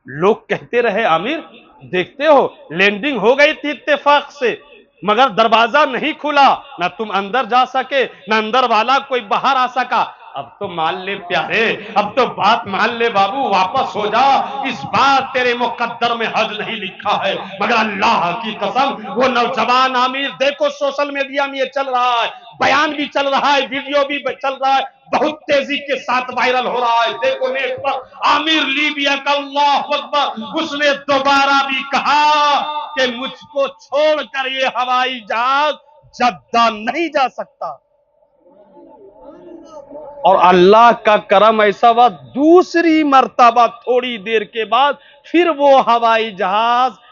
لوگ کہتے رہے عامر دیکھتے ہو لینڈنگ ہو گئی تھی اتفاق سے، مگر دروازہ نہیں کھلا، نہ تم اندر جا سکے نہ اندر والا کوئی باہر آ سکا۔ اب تو مان لے پیارے، اب تو بات مان لے بابو، واپس ہو جا، اس بات تیرے مقدر میں حج نہیں لکھا ہے۔ مگر اللہ کی قسم وہ نوجوان عامر، دیکھو سوشل میڈیا میں یہ چل رہا ہے، بیان بھی چل رہا ہے، ویڈیو بھی چل رہا ہے، بہت تیزی کے ساتھ وائرل ہو رہا ہے، دیکھو نیٹ پر عامر لیبیا کا اللہ اکبر، اس نے دوبارہ بھی کہا کہ مجھ کو چھوڑ کر یہ ہوائی جہاز جدہ نہیں جا سکتا۔ اور اللہ کا کرم ایسا ہوا دوسری مرتبہ تھوڑی دیر کے بعد پھر وہ ہوائی جہاز